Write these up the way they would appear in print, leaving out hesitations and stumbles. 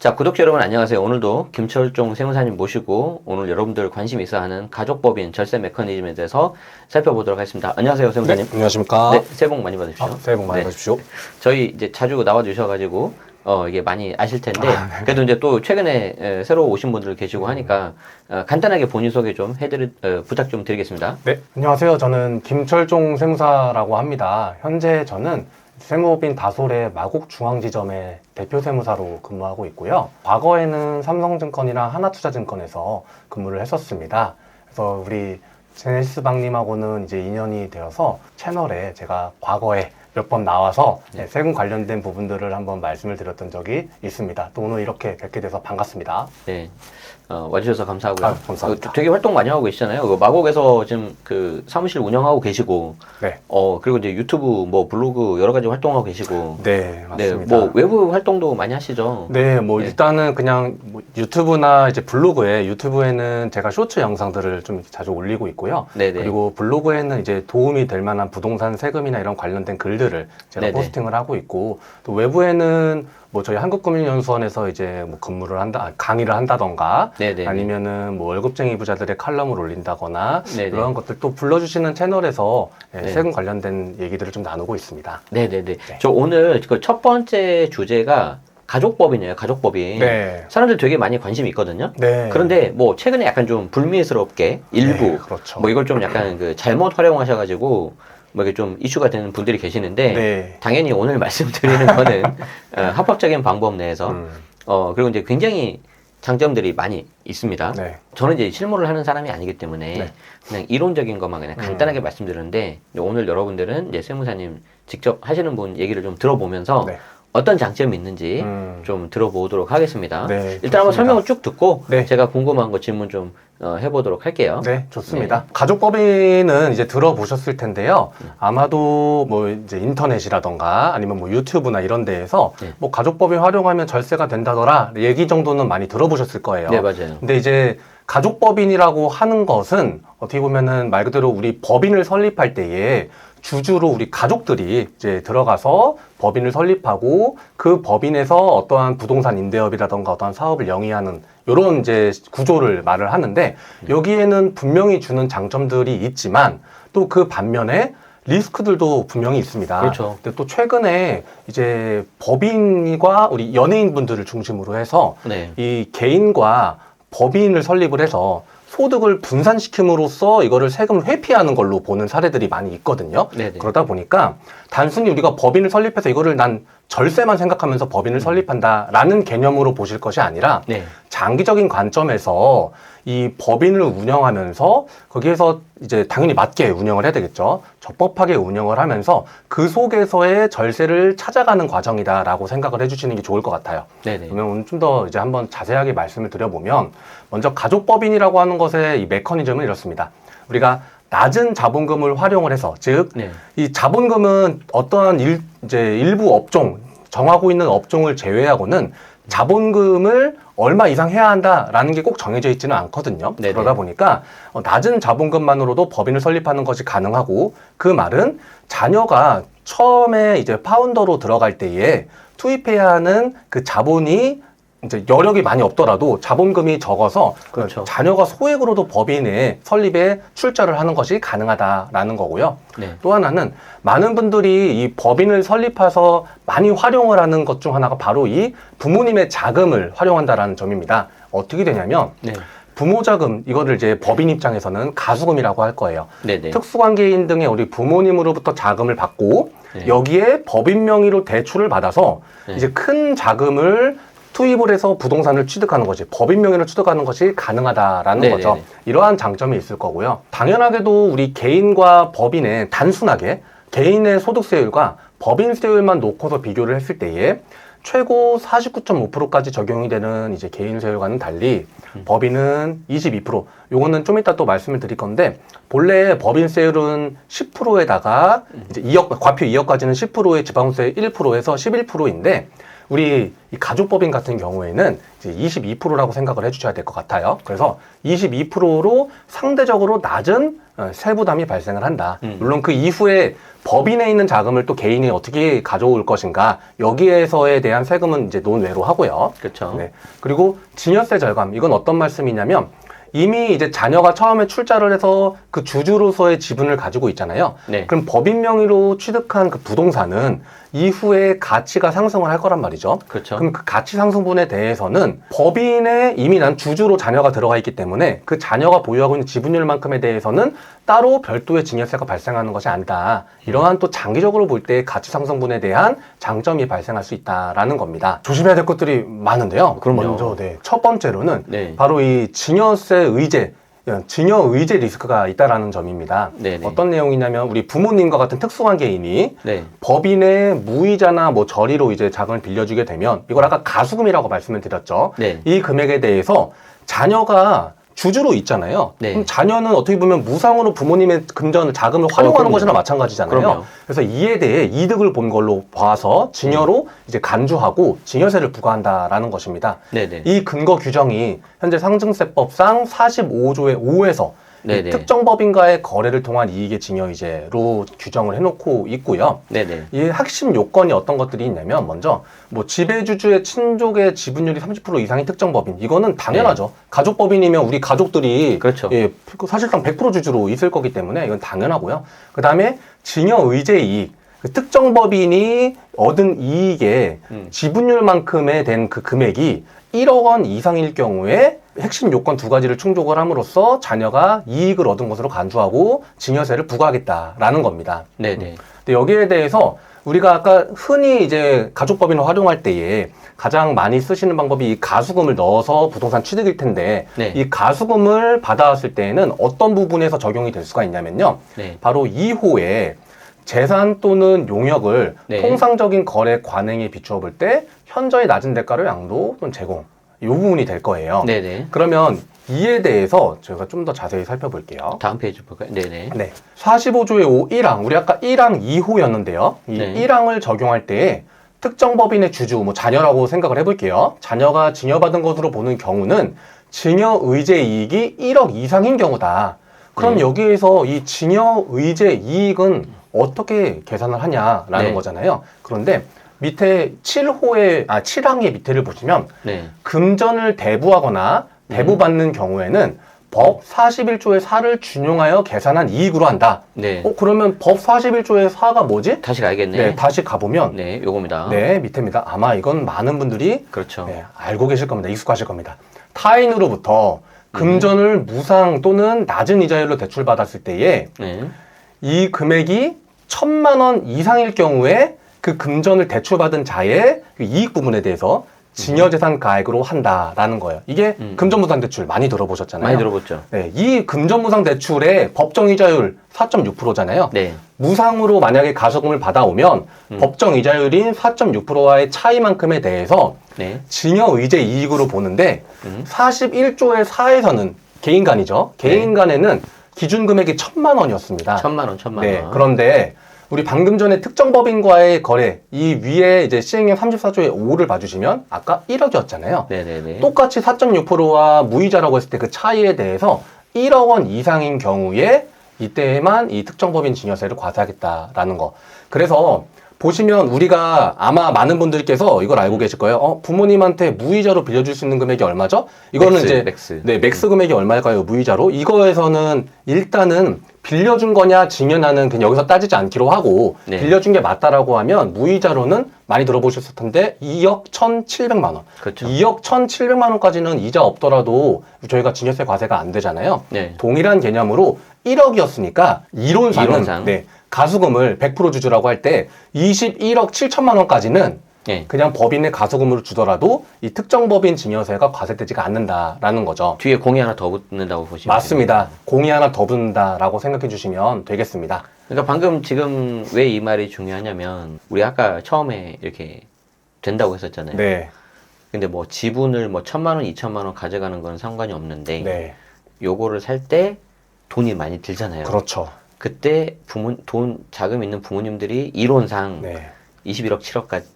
자, 구독자 여러분 안녕하세요. 오늘도 김철종 세무사님 모시고 오늘 여러분들 관심 있어 하는 가족법인 절세 메커니즘에 대해서 살펴보도록 하겠습니다. 안녕하세요, 세무사님. 네, 안녕하십니까. 네, 새해 복 많이 받으십시오. 새해 복 많이 받으십시오. 저희 이제 자주 나와 주셔가지고 이게 많이 아실 텐데 그래도 이제 또 최근에 새로 오신 분들 계시고 하니까 간단하게 본인 소개 좀 부탁 좀 드리겠습니다. 네, 안녕하세요. 저는 김철종 세무사라고 합니다. 현재 저는 세무법인 다솔의 마곡중앙지점의 대표 세무사로 근무하고 있고요. 과거에는 삼성증권이나 하나투자증권에서 근무를 했었습니다. 그래서 우리 제네시스 박님하고는 이제 인연이 되어서 채널에 제가 과거에 몇 번 나와서 세금 관련된 부분들을 한번 말씀을 드렸던 적이 있습니다. 또 오늘 이렇게 뵙게 돼서 반갑습니다. 네. 와주셔서 감사하고요. 감사합니다. 되게 활동 많이 하고 계시잖아요. 마곡에서 지금 그 사무실 운영하고 계시고, 네. 그리고 이제 유튜브, 뭐 블로그 여러 가지 활동하고 계시고, 네, 맞습니다. 뭐 외부 활동도 많이 하시죠. 네, 일단은 그냥 유튜브나 이제 유튜브에는 제가 쇼츠 영상들을 좀 자주 올리고 있고요. 네네. 그리고 블로그에는 이제 도움이 될 만한 부동산 세금이나 이런 관련된 글들을 제가 네네. 포스팅을 하고 있고, 또 외부에는 저희 한국금융연수원에서 이제 강의를 한다던가, 네네. 아니면은 월급쟁이 부자들의 칼럼을 올린다거나, 네네. 이런 것들 또 불러주시는 채널에서 네. 세금 관련된 얘기들을 좀 나누고 있습니다. 네네네. 저 오늘 그 첫 번째 주제가 가족법이네요. 가족법인. 네. 사람들 되게 많이 관심이 있거든요. 네. 그런데 뭐 최근에 약간 좀 불미스럽게 일부 네, 그렇죠. 뭐 이걸 좀 약간 그 잘못 활용하셔가지고 뭐 이게 좀 이슈가 되는 분들이 계시는데 네. 당연히 오늘 말씀드리는 거는 합법적인 방법 내에서 그리고 이제 굉장히 장점들이 많이 있습니다. 네. 저는 이제 실무를 하는 사람이 아니기 때문에 네. 그냥 이론적인 것만 그냥 간단하게 말씀드렸는데 오늘 여러분들은 이제 세무사님 직접 하시는 분 얘기를 좀 들어보면서 네. 어떤 장점이 있는지 좀 들어보도록 하겠습니다. 네, 일단 한번 좋습니다. 설명을 쭉 듣고 네. 제가 궁금한 거 질문 좀 해보도록 할게요. 네, 좋습니다. 가족법인은 이제 들어보셨을 텐데요. 아마도 이제 인터넷이라던가 아니면 유튜브나 이런 데에서 네. 가족법인 활용하면 절세가 된다더라 얘기 정도는 많이 들어보셨을 거예요. 네, 맞아요. 근데 이제 가족법인이라고 하는 것은 어떻게 보면은 말 그대로 우리 법인을 설립할 때에 주주로 우리 가족들이 이제 들어가서 법인을 설립하고 그 법인에서 어떠한 부동산 임대업이라던가 어떠한 사업을 영위하는 이런 이제 구조를 말을 하는데 여기에는 분명히 주는 장점들이 있지만 또 그 반면에 리스크들도 분명히 있습니다. 그렇죠. 근데 또 최근에 이제 법인과 우리 연예인분들을 중심으로 해서 네. 이 개인과 법인을 설립을 해서 소득을 분산시킴으로써 이거를 세금을 회피하는 걸로 보는 사례들이 많이 있거든요. 네네. 그러다 보니까 단순히 우리가 법인을 설립해서 이거를 난 절세만 생각하면서 법인을 설립한다라는 개념으로 보실 것이 아니라 네. 장기적인 관점에서 이 법인을 운영하면서 거기에서 이제 당연히 맞게 운영을 해야 되겠죠. 적법하게 운영을 하면서 그 속에서의 절세를 찾아가는 과정이다라고 생각을 해주시는 게 좋을 것 같아요. 네네. 그러면 오늘 좀 더 이제 한번 자세하게 말씀을 드려보면 먼저 가족법인이라고 하는 것의 이 메커니즘은 이렇습니다. 우리가 낮은 자본금을 활용을 해서 즉 네. 이 자본금은 어떠한 이제 일부 업종 정하고 있는 업종을 제외하고는 자본금을 얼마 이상 해야 한다라는 게 꼭 정해져 있지는 않거든요. 네네. 그러다 보니까 낮은 자본금만으로도 법인을 설립하는 것이 가능하고 그 말은 자녀가 처음에 이제 파운더로 들어갈 때에 투입해야 하는 그 자본이 이제 여력이 많이 없더라도 자본금이 적어서 그렇죠. 자녀가 소액으로도 법인의 설립에 출자를 하는 것이 가능하다라는 거고요. 네. 또 하나는 많은 분들이 이 법인을 설립해서 많이 활용을 하는 것 중 하나가 바로 이 부모님의 자금을 활용한다라는 점입니다. 어떻게 되냐면 네. 부모 자금 이거를 이제 법인 입장에서는 가수금이라고 할 거예요. 네네. 특수관계인 등의 우리 부모님으로부터 자금을 받고 네. 여기에 법인 명의로 대출을 받아서 네. 이제 큰 자금을 투입을 해서 부동산을 취득하는 것이 법인 명의로 취득하는 것이 가능하다라는 네네네. 거죠. 이러한 장점이 있을 거고요. 당연하게도 우리 개인과 법인의 단순하게 개인의 소득세율과 법인세율만 놓고서 비교를 했을 때에 최고 49.5%까지 적용이 되는 이제 개인세율과는 달리 법인은 22%. 요거는 좀 이따 또 말씀을 드릴 건데 본래 법인세율은 10%에다가 이제 2억 과표 2억까지는 10%에 지방세 1%에서 11%인데 우리 이 가족법인 같은 경우에는 이제 22%라고 생각을 해주셔야 될 것 같아요. 그래서 22%로 상대적으로 낮은 세부담이 발생을 한다. 물론 그 이후에 법인에 있는 자금을 또 개인이 어떻게 가져올 것인가, 여기에서에 대한 세금은 이제 논외로 하고요. 그렇죠. 네. 그리고 증여세 절감, 이건 어떤 말씀이냐면 이미 이제 자녀가 처음에 출자를 해서 그 주주로서의 지분을 가지고 있잖아요. 네. 그럼 법인 명의로 취득한 그 부동산은 이후에 가치가 상승을 할 거란 말이죠. 그렇죠. 그럼 그 가치 상승분에 대해서는 법인에 이미 난 주주로 자녀가 들어가 있기 때문에 그 자녀가 보유하고 있는 지분율만큼에 대해서는 따로 별도의 증여세가 발생하는 것이 아니다. 이러한 또 장기적으로 볼 때 가치 상승분에 대한 장점이 발생할 수 있다라는 겁니다. 조심해야 될 것들이 많은데요. 그럼요. 먼저 첫 번째로는 네. 바로 이 증여세 의제, 증여 의제 리스크가 있다라는 점입니다. 네네. 어떤 내용이냐면 우리 부모님과 같은 특수한 개인이 네. 법인의 무이자나 뭐 저리로 이제 자금을 빌려주게 되면, 이걸 아까 가수금이라고 말씀을 드렸죠. 네. 이 금액에 대해서 자녀가 주주로 있잖아요. 네. 그럼 자녀는 어떻게 보면 무상으로 부모님의 금전을 자금을 활용하는 그럼요. 것이나 마찬가지잖아요. 그럼요. 그래서 이에 대해 이득을 본 걸로 봐서 증여로 이제 간주하고 증여세를 부과한다라는 것입니다. 네네. 이 근거 규정이 현재 상증세법상 45조의 5에서 네네. 특정 법인과의 거래를 통한 이익의 증여의제로 규정을 해놓고 있고요. 네네. 이 핵심 요건이 어떤 것들이 있냐면, 먼저 뭐 지배주주의 친족의 지분율이 30% 이상인 특정 법인, 이거는 당연하죠. 가족법인이면 우리 가족들이 그렇죠. 예, 사실상 100% 주주로 있을 거기 때문에 이건 당연하고요. 그 다음에 증여의제 이익, 그 특정 법인이 얻은 이익의 지분율만큼의 된 그 금액이 1억 원 이상일 경우에 핵심 요건 두 가지를 충족을 함으로써 자녀가 이익을 얻은 것으로 간주하고 증여세를 부과하겠다라는 겁니다. 네네. 근데 여기에 대해서 우리가 아까 흔히 이제 가족법인을 활용할 때에 가장 많이 쓰시는 방법이 이 가수금을 넣어서 부동산 취득일 텐데, 네. 이 가수금을 받아왔을 때에는 어떤 부분에서 적용이 될 수가 있냐면요. 네. 바로 2호에 재산 또는 용역을 네. 통상적인 거래 관행에 비추어 볼 때 현저히 낮은 대가로 양도 또는 제공, 이 부분이 될 거예요. 네네. 그러면 이에 대해서 제가 좀 더 자세히 살펴볼게요. 다음 페이지 볼까요? 네네. 네. 45조의 5, 1항. 우리 아까 1항 2호였는데요. 이 네. 1항을 적용할 때에 특정 법인의 주주, 뭐 자녀라고 생각을 해볼게요. 자녀가 증여받은 것으로 보는 경우는 증여 의제 이익이 1억 이상인 경우다. 그럼 네. 여기에서 이 증여 의제 이익은 어떻게 계산을 하냐라는 네. 거잖아요. 그런데 밑에 7항의 밑에를 보시면 네. 금전을 대부하거나 대부받는 경우에는 법 41조의 4를 준용하여 계산한 이익으로 한다. 네. 그러면 법 41조의 4가 뭐지? 다시 가야겠네. 네, 다시 가보면 네, 요겁니다. 네, 밑에입니다. 아마 이건 많은 분들이 그렇죠. 네, 알고 계실 겁니다. 익숙하실 겁니다. 타인으로부터 금전을 무상 또는 낮은 이자율로 대출받았을 때에 네. 이 금액이 1,000만 원 이상일 경우에 그 금전을 대출받은 자의 그 이익 부분에 대해서 증여재산 가액으로 한다라는 거예요. 이게 금전무상 대출 많이 들어보셨잖아요. 많이 들어봤죠. 네, 이 금전무상 대출의 법정이자율 4.6%잖아요. 네. 무상으로 만약에 가처분을 받아오면 법정이자율인 4.6%와의 차이만큼에 대해서 네. 증여의제 이익으로 보는데 41조의 4에서는 개인 간이죠. 개인 간에는 기준 금액이 1,000만 원이었습니다. 1,000만 원, 1,000만 원. 네, 그런데 우리 방금 전에 특정 법인과의 거래, 이 위에 이제 시행령 34조의 5를 봐주시면 아까 1억이었잖아요. 네네네. 똑같이 4.6%와 무이자라고 했을 때 그 차이에 대해서 1억 원 이상인 경우에 이때에만 이 특정 법인 증여세를 과세하겠다라는 거. 그래서 보시면 우리가 아마 많은 분들께서 이걸 알고 계실 거예요. 부모님한테 무이자로 빌려줄 수 있는 금액이 얼마죠? 이거는 맥스, 이제 맥스. 네, 맥스 금액이 얼마일까요? 무이자로. 이거에서는 일단은 빌려준 거냐 증여냐는 그냥 여기서 따지지 않기로 하고 네. 빌려준 게 맞다라고 하면 무이자로는 많이 들어보셨을 텐데 2억 1,700만 원. 그렇죠. 2억 1,700만 원까지는 이자 없더라도 저희가 증여세 과세가 안 되잖아요. 네. 동일한 개념으로 1억이었으니까 이론상은 네, 가수금을 100% 주주라고 할 때 21억 7천만 원까지는 네. 그냥 법인의 가수금으로 주더라도 이 특정 법인 증여세가 과세되지가 않는다라는 거죠. 뒤에 공이 하나 더 붙는다고 보시면 맞습니다. 공이 하나 더 붙는다라고 생각해 주시면 되겠습니다. 그러니까 방금 지금 왜 이 말이 중요하냐면 우리 아까 처음에 이렇게 된다고 했었잖아요. 네. 근데 뭐 지분을 뭐 1,000만 원, 2,000만 원 가져가는 건 상관이 없는데 네. 요거를 살 때 돈이 많이 들잖아요. 그렇죠. 그때 자금 있는 부모님들이 이론상 네. 21억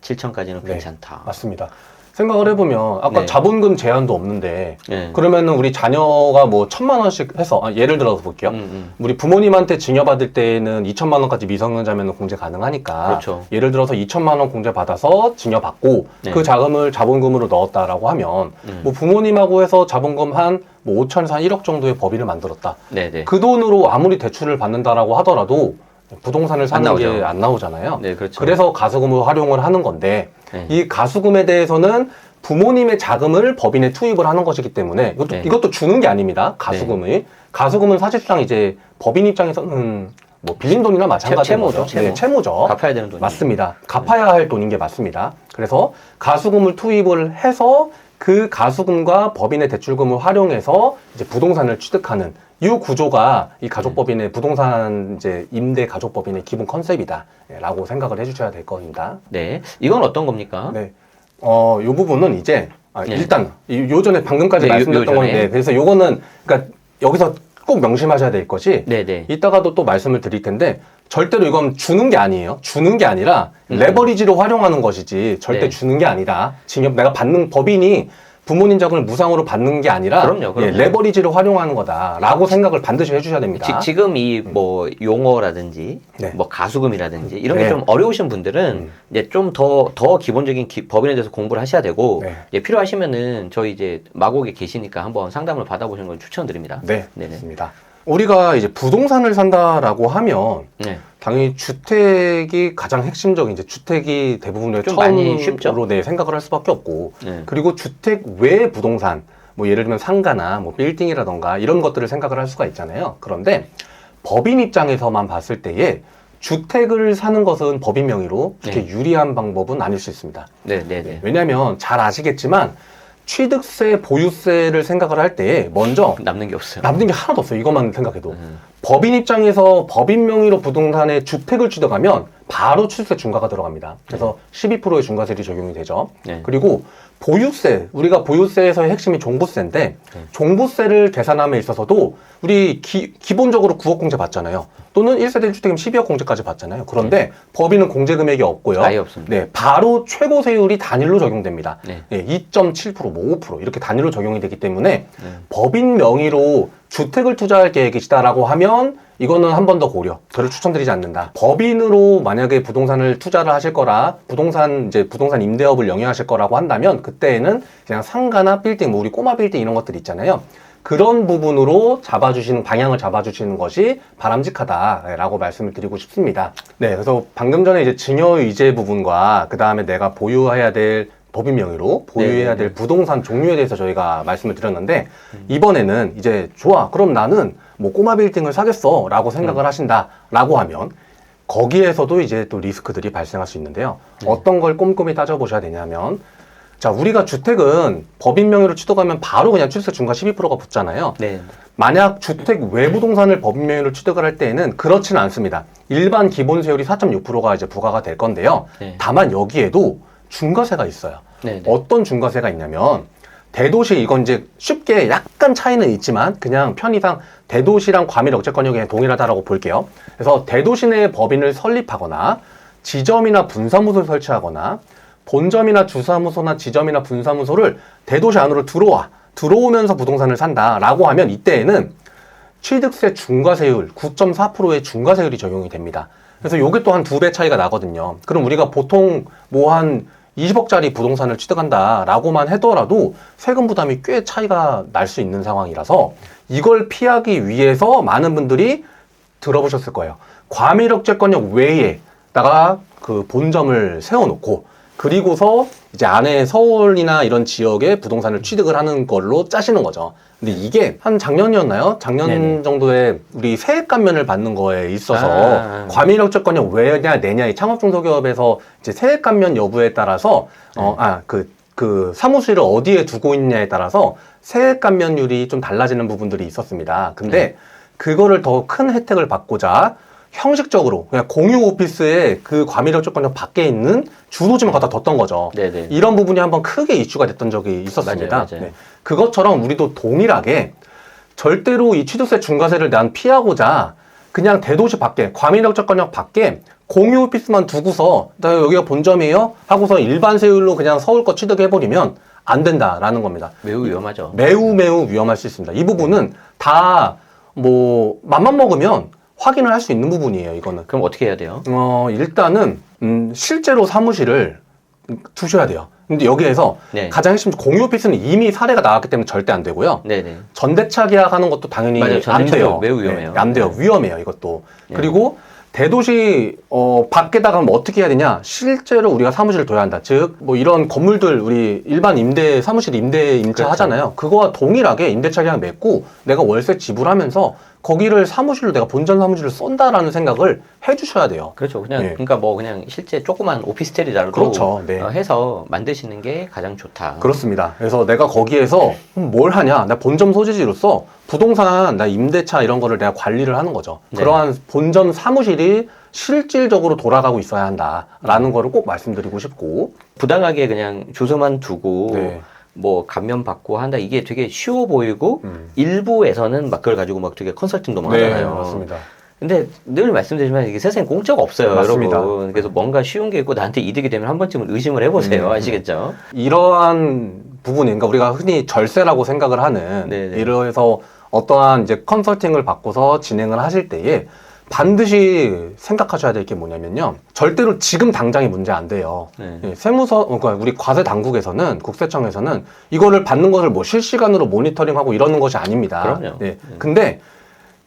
7천까지는 네. 괜찮다. 맞습니다. 생각을 해보면 아까 네. 자본금 제한도 없는데 네. 그러면은 우리 자녀가 뭐 1,000만 원씩 해서 예를 들어서 볼게요. 우리 부모님한테 증여받을 때에는 2천만 원까지 미성년자면 공제 가능하니까 그렇죠. 예를 들어서 2천만 원 공제 받아서 증여받고 네. 그 자금을 자본금으로 넣었다라고 하면 뭐 부모님하고 해서 자본금 한 뭐 5천에서 한 1억 정도의 법인을 만들었다. 네네. 그 돈으로 아무리 대출을 받는다라고 하더라도 부동산을 사는 게 나오죠. 안 나오잖아요. 네, 그렇죠. 그래서 가수금을 활용을 하는 건데 네. 이 가수금에 대해서는 부모님의 자금을 법인에 투입을 하는 것이기 때문에 네. 이것도 주는 게 아닙니다. 가수금이. 가수금은 사실상 이제 법인 입장에서는 뭐 빌린 돈이나 마찬가지인 채무죠, 거죠. 채무. 네, 채무죠. 갚아야 되는 돈이 맞습니다. 갚아야 할 돈인 게 맞습니다. 그래서 가수금을 투입을 해서 그 가수금과 법인의 대출금을 활용해서 이제 부동산을 취득하는 이 구조가 이 가족법인의 부동산 이제 임대 가족법인의 기본 컨셉이다라고 생각을 해주셔야 될 겁니다. 네. 이건 어떤 겁니까? 네. 이 부분은 이제 네. 일단 요전에 방금까지 네, 말씀드렸던 요전에. 건데 그래서 요거는 그러니까 여기서 꼭 명심하셔야 될 것이 네네. 이따가도 또 말씀을 드릴 텐데 절대로 이건 주는 게 아니에요. 주는 게 아니라 레버리지로 활용하는 것이지 절대 네. 주는 게 아니라 징역 내가 받는 법인이 부모님 자금을 무상으로 받는 게 아니라 그럼요. 예, 레버리지로 활용하는 거다라고 생각을 반드시 해주셔야 됩니다. 지금 이 뭐 용어라든지 네. 뭐 가수금이라든지 이런 네. 게 좀 어려우신 분들은 이제 좀 더 기본적인 법인에 대해서 공부를 하셔야 되고 네. 이제 필요하시면은 저희 이제 마곡에 계시니까 한번 상담을 받아보시는 걸 추천드립니다. 네, 네네. 맞습니다. 우리가 이제 부동산을 산다라고 하면 네. 당연히 주택이 가장 핵심적인 이제 주택이 대부분의 좀 많이 쉽죠? 처음으로 네, 생각을 할 수밖에 없고 네. 그리고 주택 외 부동산 뭐 예를 들면 상가나 뭐 빌딩이라던가 이런 것들을 생각을 할 수가 있잖아요. 그런데 법인 입장에서만 봤을 때에 주택을 사는 것은 법인 명의로 그렇게 유리한 방법은 아닐 수 있습니다. 네네네. 왜냐하면 잘 아시겠지만 취득세, 보유세를 생각을 할 때 먼저 남는 게 없어요. 남는 게 하나도 없어요. 이것만 생각해도. 법인 입장에서 법인 명의로 부동산에 주택을 취득하면 바로 취득세 중과가 들어갑니다. 그래서 12%의 중과세율이 적용이 되죠. 네. 그리고 보유세, 우리가 보유세에서의 핵심이 종부세인데 종부세를 계산함에 있어서도 우리 기본적으로 9억 공제 받잖아요. 또는 1세대 주택이면 12억 공제까지 받잖아요. 그런데 법인은 공제 금액이 없고요. 아예 없습니다. 네, 바로 최고 세율이 단일로 적용됩니다. 네. 2.7%, 뭐 5% 이렇게 단일로 적용이 되기 때문에 법인 명의로 주택을 투자할 계획이시다라고 하면 이거는 한 번 더 고려. 저를 추천드리지 않는다. 법인으로 만약에 부동산을 투자를 하실 거라 부동산 임대업을 영위하실 거라고 한다면 그때에는 그냥 상가나 빌딩, 뭐 우리 꼬마 빌딩 이런 것들 있잖아요. 그런 부분으로 방향을 잡아주시는 것이 바람직하다라고 말씀을 드리고 싶습니다. 네, 그래서 방금 전에 이제 증여의제 부분과 그 다음에 내가 보유해야 될 법인 명의로 보유해야 될 부동산 종류에 대해서 저희가 말씀을 드렸는데 이번에는 이제 좋아, 그럼 나는 뭐 꼬마 빌딩을 사겠어 라고 생각을 하신다라고 하면 거기에서도 이제 또 리스크들이 발생할 수 있는데요. 어떤 걸 꼼꼼히 따져보셔야 되냐면 자, 우리가 주택은 법인 명의로 취득하면 바로 그냥 취득세 중과 12%가 붙잖아요. 네. 만약 주택 외 부동산을 법인 명의로 취득을 할 때에는 그렇지는 않습니다. 일반 기본세율이 4.6%가 이제 부과가 될 건데요. 네. 다만 여기에도 중과세가 있어요. 네. 어떤 중과세가 있냐면 대도시 이건 이제 쉽게 약간 차이는 있지만 그냥 편의상 대도시랑 과밀 억제권역이 그냥 동일하다라고 볼게요. 그래서 대도시 내 법인을 설립하거나 지점이나 분사무소를 설치하거나 본점이나 주사무소나 지점이나 분사무소를 대도시 안으로 들어오면서 부동산을 산다라고 하면 이때에는 취득세 중과세율 9.4%의 중과세율이 적용이 됩니다. 그래서 이게 또 한 2배 차이가 나거든요. 그럼 우리가 보통 뭐 한 20억짜리 부동산을 취득한다라고만 하더라도 세금 부담이 꽤 차이가 날 수 있는 상황이라서 이걸 피하기 위해서 많은 분들이 들어보셨을 거예요. 과밀억제권역 외에다가 그 본점을 세워놓고 그리고서 이제 안에 서울이나 이런 지역에 부동산을 취득을 하는 걸로 짜시는 거죠. 근데 이게 한 작년이었나요? 작년 네네. 정도에 우리 세액 감면을 받는 거에 있어서 과밀억제권역 왜냐 내냐 이 창업중소기업에서 이제 세액 감면 여부에 따라서 그 사무실을 어디에 두고 있냐에 따라서 세액 감면율이 좀 달라지는 부분들이 있었습니다. 근데 그거를 더 큰 혜택을 받고자 형식적으로 그냥 공유 오피스에 그 과밀억제권역 밖에 있는 주소지만 갖다 뒀던 거죠. 네네. 이런 부분이 한번 크게 이슈가 됐던 적이 있었습니다. 맞아요. 네. 그것처럼 우리도 동일하게 절대로 이 취득세 중과세를 난 피하고자 그냥 대도시 밖에 과밀억제권역 밖에 공유 오피스만 두고서 나 여기가 본점이에요 하고서 일반 세율로 그냥 서울 거 취득해버리면 안 된다라는 겁니다. 매우 위험하죠. 매우 위험할 수 있습니다. 이 부분은 다 뭐 맘만 먹으면 확인을 할 수 있는 부분이에요. 이거는. 그럼 어떻게 해야 돼요? 일단은 실제로 사무실을 두셔야 돼요. 근데 여기에서 네. 가장 핵심 공유 오피스는 이미 사례가 나왔기 때문에 절대 안 되고요. 네네. 전대차 계약하는 것도 당연히 맞아요. 안 전대차도 돼요. 매우 위험해요. 안 돼요. 네. 위험해요. 이것도. 네. 그리고 대도시 밖에다가 뭐 어떻게 해야 되냐? 실제로 우리가 사무실을 둬야 한다. 즉 뭐 이런 건물들 우리 일반 임대 사무실 임차 그렇죠. 하잖아요. 그거와 동일하게 임대차 계약 맺고 내가 월세 지불하면서 거기를 사무실로 내가 본전 사무실을 쏜다라는 생각을 해주셔야 돼요. 그렇죠. 그냥 네. 그러니까 뭐 그냥 실제 조그만 오피스텔이라도 그렇죠. 네. 해서 만드시는 게 가장 좋다. 그렇습니다. 그래서 내가 거기에서 뭘 하냐? 나 본점 소재지로서 부동산, 나 임대차 이런 거를 내가 관리를 하는 거죠. 네. 그러한 본점 사무실이 실질적으로 돌아가고 있어야 한다라는 거를 꼭 말씀드리고 싶고. 부당하게 그냥 주소만 두고 네. 뭐 감면 받고 한다 이게 되게 쉬워 보이고 일부에서는 막 그걸 가지고 막 되게 컨설팅도 막 하잖아요. 맞습니다. 근데 늘 말씀드리지만 이게 세상에 공짜가 없어요, 맞습니다. 여러분. 그래서 뭔가 쉬운 게 있고 나한테 이득이 되면 한 번쯤은 의심을 해보세요. 아시겠죠? 이러한 부분이, 그러니까 우리가 흔히 절세라고 생각을 하는, 네네. 이러해서 어떠한 이제 컨설팅을 받고서 진행을 하실 때에 반드시 생각하셔야 될 게 뭐냐면요. 절대로 지금 당장이 문제 안 돼요. 네. 예, 그러니까 우리 과세 당국에서는, 국세청에서는 이거를 받는 것을 뭐 실시간으로 모니터링하고 이러는 것이 아닙니다. 그럼요. 예. 근데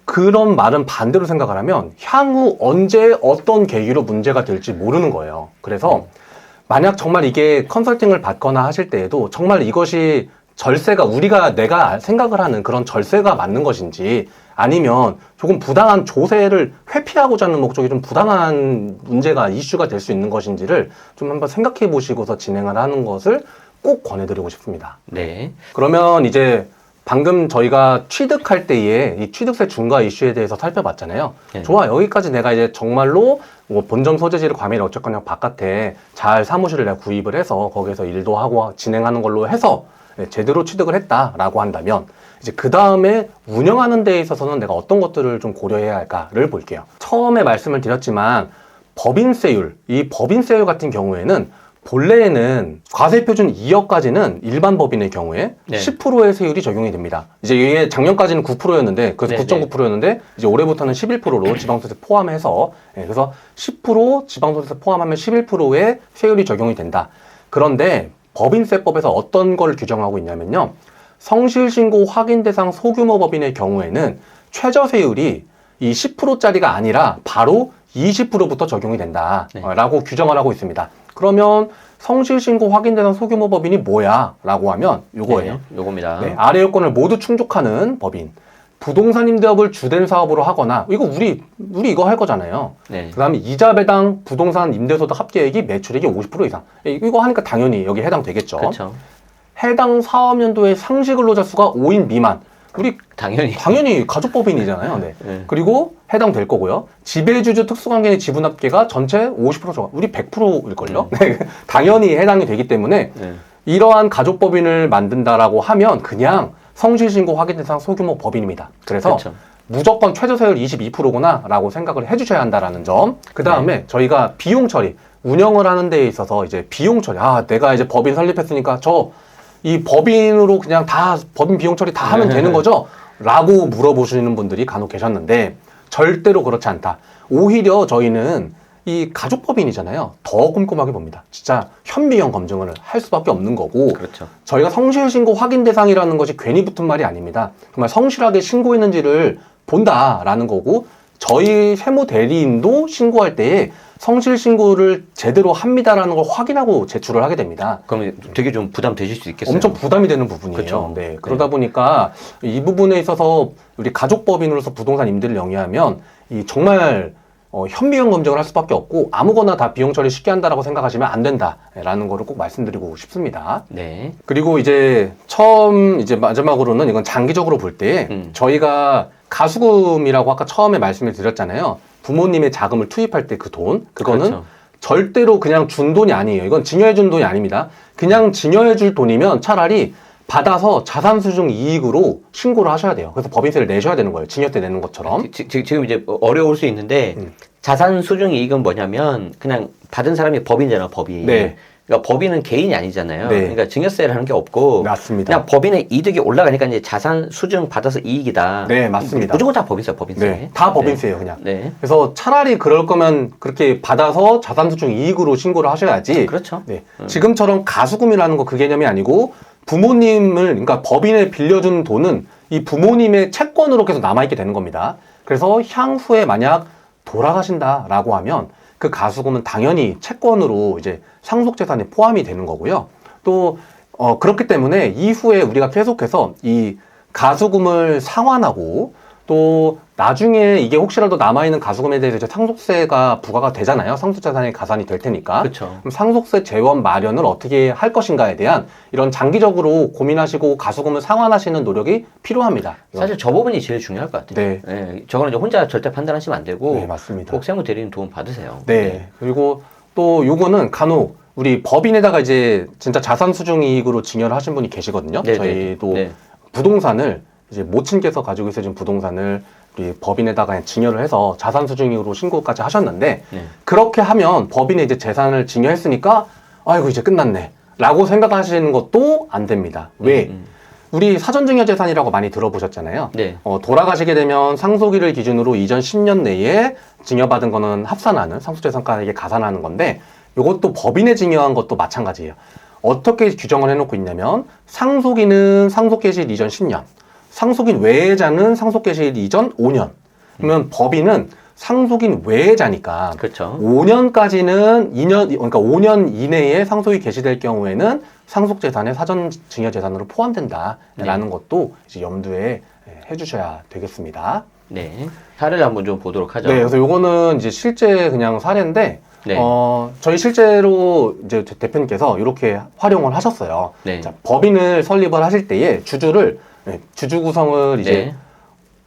그런 말은 반대로 생각을 하면 향후 언제 어떤 계기로 문제가 될지 모르는 거예요. 그래서 만약 정말 이게 컨설팅을 받거나 하실 때에도 정말 이것이 절세가 내가 생각을 하는 그런 절세가 맞는 것인지 아니면 조금 부당한 조세를 회피하고자 하는 목적이 좀 부당한 문제가 이슈가 될 수 있는 것인지를 좀 한번 생각해 보시고서 진행을 하는 것을 꼭 권해드리고 싶습니다. 네. 그러면 이제 방금 저희가 취득할 때에 이 취득세 중과 이슈에 대해서 살펴봤잖아요. 네. 좋아, 여기까지 내가 이제 정말로 뭐 본점 소재지를 과밀히 어쨌거나 바깥에 잘 사무실을 내가 구입을 해서 거기에서 일도 하고 진행하는 걸로 해서 제대로 취득을 했다라고 한다면 이제 그 다음에 운영하는 데에 있어서는 내가 어떤 것들을 좀 고려해야 할까를 볼게요. 처음에 말씀을 드렸지만 법인세율, 이 법인세율 같은 경우에는 본래에는 과세표준 2억까지는 일반 법인의 경우에 네. 10%의 세율이 적용이 됩니다. 이제 이게 작년까지는 9%였는데, 그래서 네, 9.9%였는데, 이제 올해부터는 11%로 지방소득세 포함해서, 그래서 10% 지방소득세 포함하면 11%의 세율이 적용이 된다. 그런데 법인세법에서 어떤 걸 규정하고 있냐면요. 성실신고 확인 대상 소규모 법인의 경우에는 최저세율이 이 10%짜리가 아니라 바로 20%부터 적용이 된다라고 규정을 하고 있습니다. 그러면 성실신고 확인 대상 소규모 법인이 뭐야? 라고 하면 요거예요. 네, 요겁니다. 네, 아래 요건을 모두 충족하는 법인. 부동산 임대업을 주된 사업으로 하거나, 이거 우리 이거 할 거잖아요. 네. 그 다음에 이자 배당 부동산 임대소득 합계액이 매출액이 50% 이상. 이거 하니까 당연히 여기 해당되겠죠. 그렇죠. 해당 사업연도의 상시 근로자 수가 5인 미만. 우리 당연히 가족법인이잖아요. 네. 네. 그리고 해당될 거고요. 지배주주 특수관계의 지분합계가 전체 50% 저, 우리 100%일걸요? 네. 당연히 해당이 되기 때문에 네. 이러한 가족법인을 만든다라고 하면 그냥 성실신고 확인 대상 소규모 법인입니다. 그래서 그렇죠. 무조건 최저세율 22%구나 라고 생각을 해주셔야 한다라는 점. 그 다음에 저희가 비용 처리, 운영을 하는 데에 있어서 이제 비용 처리, 내가 이제 법인 설립했으니까 이 법인으로 그냥 다 법인 비용 처리 다 하면 되는 거죠? 라고 물어보시는 분들이 간혹 계셨는데 절대로 그렇지 않다. 오히려 저희는 이 가족법인이잖아요. 더 꼼꼼하게 봅니다. 진짜 현미경 검증을 할 수밖에 없는 거고 그렇죠. 저희가 성실신고 확인 대상이라는 것이 괜히 붙은 말이 아닙니다. 정말 성실하게 신고했는지를 본다라는 거고 저희 세무 대리인도 신고할 때에 성실 신고를 제대로 합니다라는 걸 확인하고 제출을 하게 됩니다. 그럼 되게 좀 부담 되실 수 있겠어요. 엄청 부담이 되는 부분이에요. 그쵸. 네. 그러다 보니까 이 부분에 있어서 우리 가족법인으로서 부동산 임대를 영위하면 이 정말 현미경 검증을 할 수밖에 없고 아무거나 다 비용 처리 쉽게 한다라고 생각하시면 안 된다라는 거를 꼭 말씀드리고 싶습니다. 네. 그리고 이제 마지막으로는 이건 장기적으로 볼 때 저희가 가수금이라고 아까 처음에 말씀을 드렸잖아요. 부모님의 자금을 투입할 때 그 돈, 그거는 그렇죠. 절대로 그냥 준 돈이 아니에요. 이건 증여해 준 돈이 아닙니다. 그냥 증여해 줄 돈이면 차라리 받아서 자산수중 이익으로 신고를 하셔야 돼요. 그래서 법인세를 내셔야 되는 거예요. 증여 때 내는 것처럼. 지금 이제 어려울 수 있는데 자산 수중 이익은 뭐냐면 그냥 받은 사람이 법인이잖아, 법인. 네. 그러니까 법인은 개인이 아니잖아요. 네. 그러니까 증여세를 하는 게 없고 맞습니다. 그냥 법인의 이득이 올라가니까 이제 자산 수중 받아서 이익이다. 네, 맞습니다. 무조건 다 법인세, 법인세. 네, 다 법인세예요, 그냥. 네. 그래서 차라리 그럴 거면 그렇게 받아서 자산수중 이익으로 신고를 하셔야지. 그렇죠. 네. 지금처럼 가수금이라는 거 그 개념이 아니고 부모님을, 그러니까 법인에 빌려준 돈은 이 부모님의 채권으로 계속 남아있게 되는 겁니다. 그래서 향후에 만약 돌아가신다라고 하면 그 가수금은 당연히 채권으로 이제 상속재산에 포함이 되는 거고요. 또 그렇기 때문에 이후에 우리가 계속해서 이 가수금을 상환하고 또 나중에 이게 혹시라도 남아있는 가수금에 대해서 이제 상속세가 부과가 되잖아요. 상속재산이 가산이 될 테니까. 그렇죠. 그럼 상속세 재원 마련을 어떻게 할 것인가에 대한 이런 장기적으로 고민하시고 가수금을 상환하시는 노력이 필요합니다. 사실 저 부분이 제일 중요할 것 같아요. 네. 네, 저거는 이제 혼자 절대 판단하시면 안 되고 네, 맞습니다. 꼭 세무대리인 도움 받으세요. 네. 그리고 또 요거는 간혹 우리 법인에다가 이제 진짜 자산 수중 이익으로 증여를 하신 분이 계시거든요. 네, 저희도 네. 부동산을 이제 모친께서 가지고 있으신 부동산을 우리 법인에다가 증여를 해서 자산 수중 이익으로 신고까지 하셨는데 네. 그렇게 하면 법인에 이제 재산을 증여했으니까 아이고 이제 끝났네 라고 생각하시는 것도 안 됩니다. 왜? 우리 사전증여 재산이라고 많이 들어보셨잖아요. 네. 돌아가시게 되면 상속일을 기준으로 이전 10년 내에 증여받은 거는 합산하는 상속재산가액에 가산하는 건데 이것도 법인에 증여한 것도 마찬가지예요. 어떻게 규정을 해놓고 있냐면 상속인은 상속개시일 이전 10년, 상속인 외자는 상속개시일 이전 5년. 그러면 법인은 상속인 외자니까 그렇죠. 5년까지는 2년, 그러니까 5년 이내에 상속이 개시될 경우에는 상속재산의 사전증여재산으로 포함된다라는 것도 이제 염두에 해주셔야 되겠습니다. 네. 사례를 한번 좀 보도록 하죠. 네, 그래서 요거는 이제 실제 그냥 사례인데, 네. 저희 실제로 이제 대표님께서 이렇게 활용을 하셨어요. 네. 자, 법인을 설립을 하실 때에 주주 구성을 이제 네.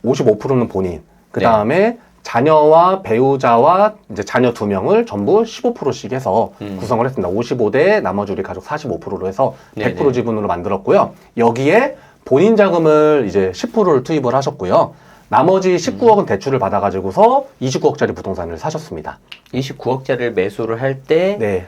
55%는 본인, 그 다음에 자녀와 배우자와 이제 자녀 2명을 전부 15%씩 해서 구성을 했습니다. 55대 나머지 우리 가족 45%로 해서 100% 네네. 지분으로 만들었고요. 여기에 본인 자금을 이제 10%를 투입을 하셨고요. 나머지 19억은 대출을 받아가지고서 29억짜리 부동산을 사셨습니다. 29억짜리를 매수를 할 때 네.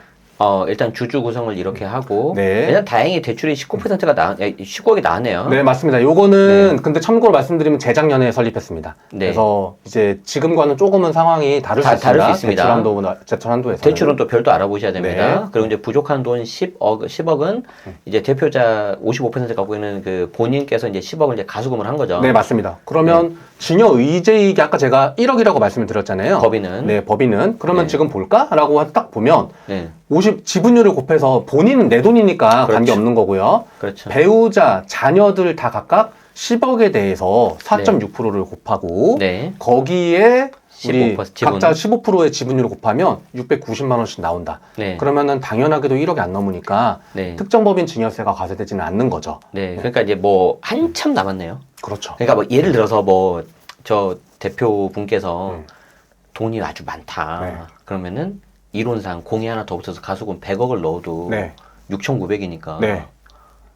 일단 주주 구성을 이렇게 하고 네. 일단 다행히 대출이 19%가 19억이 나왔네요. 네, 맞습니다. 요거는 근데 참고로 말씀드리면 재작년에 설립했습니다. 네. 그래서 이제 지금과는 조금은 상황이 다를 수 있습니다. 다를 수 있습니다. 대출 한도에서. 대출은 또 별도 알아보셔야 됩니다. 네. 그리고 이제 부족한 돈 10억은 이제 대표자 55% 갖고 있는 그 본인께서 이제 10억을 이제 가수금을 한 거죠. 네, 맞습니다. 그러면 증여 의제이익이 아까 제가 1억이라고 말씀을 드렸잖아요. 법인은. 네, 법인은. 그러면 네. 지금 볼까라고 딱 보면 네. 지분율을 곱해서 본인은 내 돈이니까 그렇죠. 관계없는 거고요. 그렇죠. 배우자, 자녀들 다 각각 10억에 대해서 4.6%를 곱하고 네. 거기에 우리 15% 지분. 각자 15%의 지분율을 곱하면 690만 원씩 나온다. 네. 그러면은 당연하게도 1억이 안 넘으니까 네. 특정 법인 증여세가 과세되지는 않는 거죠. 네. 그러니까 이제 뭐 한참 남았네요. 그렇죠. 그러니까 뭐 예를 들어서 뭐 저 대표분께서 돈이 아주 많다. 네. 그러면은 이론상 공이 하나 더 붙어서 가수금 100억을 넣어도 네. 6,900이니까 네.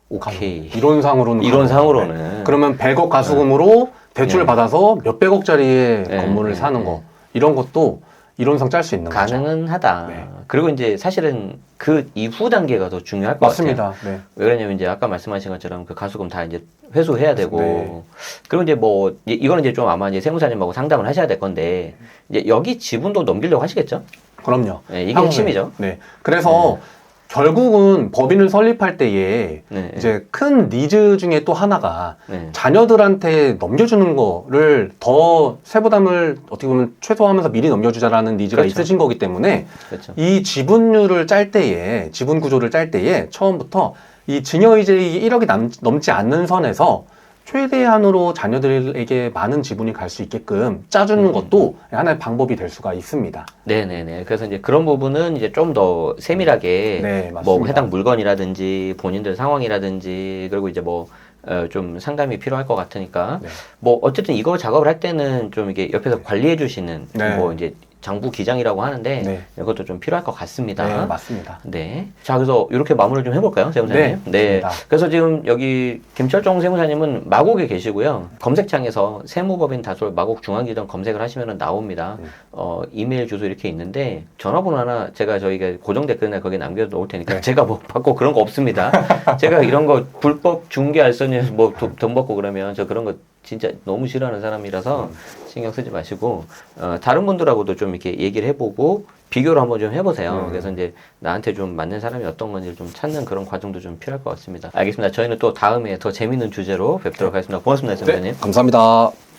오케이. 이론상으로는 이론상으로는. 네. 그러면 100억 가수금으로 대출을 네. 받아서 몇백억짜리의 네. 건물을 네. 사는 네. 거 이런 것도 이론상 짤 수 있는 거죠. 가능은 하다. 네. 그리고 이제 사실은 그 이후 단계가 더 중요할 것 같아요. 맞습니다. 네. 왜 그러냐면 이제 아까 말씀하신 것처럼 그 가수금 다 이제 회수해야 되고 네. 그리고 이제 뭐 이거는 이제 좀 아마 이제 세무사님하고 상담을 하셔야 될 건데 이제 여기 지분도 넘기려고 하시겠죠? 그럼요. 네, 이게 향후에. 핵심이죠. 네. 그래서 결국은 법인을 설립할 때에 네. 이제 큰 니즈 중에 또 하나가 네. 자녀들한테 넘겨주는 거를 더 세부담을 어떻게 보면 최소화하면서 미리 넘겨주자라는 니즈가 그렇죠. 있으신 거기 때문에 그렇죠. 이 지분율을 짤 때에 지분 구조를 짤 때에 처음부터 이 증여이익이 1억이 넘지 않는 선에서 최대한으로 자녀들에게 많은 지분이 갈 수 있게끔 짜주는 것도 하나의 방법이 될 수가 있습니다. 네네네. 그래서 이제 그런 부분은 이제 좀 더 세밀하게 네, 뭐 맞습니다. 해당 물건이라든지 본인들 상황이라든지 그리고 이제 뭐 좀 상담이 필요할 것 같으니까 네. 뭐 어쨌든 이거 작업을 할 때는 좀 이게 옆에서 관리해 주시는 네. 뭐 이제 장부 기장이라고 하는데 네. 이것도 좀 필요할 것 같습니다. 네, 맞습니다. 네. 자, 그래서 이렇게 마무리를 좀 해볼까요, 세무사님? 네, 좋습니다. 그래서 지금 여기 김철종 세무사님은 마곡에 계시고요. 검색창에서 세무법인 다솔 마곡 중앙지점 검색을 하시면 나옵니다. 이메일 주소 이렇게 있는데 전화번호 하나 저희가 고정 댓글에 거기에 남겨놓을 테니까 제가 뭐 받고 그런 거 없습니다. 제가 이런 거 불법 중개 알선에서 뭐 돈 받고 그러면 저 그런 거 진짜 너무 싫어하는 사람이라서 신경 쓰지 마시고 다른 분들하고도 좀 이렇게 얘기를 해보고 비교를 한번 좀 해보세요. 그래서 이제 나한테 좀 맞는 사람이 어떤 건지 좀 찾는 그런 과정도 좀 필요할 것 같습니다. 알겠습니다. 저희는 또 다음에 더 재밌는 주제로 뵙도록 하겠습니다. 고맙습니다, 선생님. 감사합니다.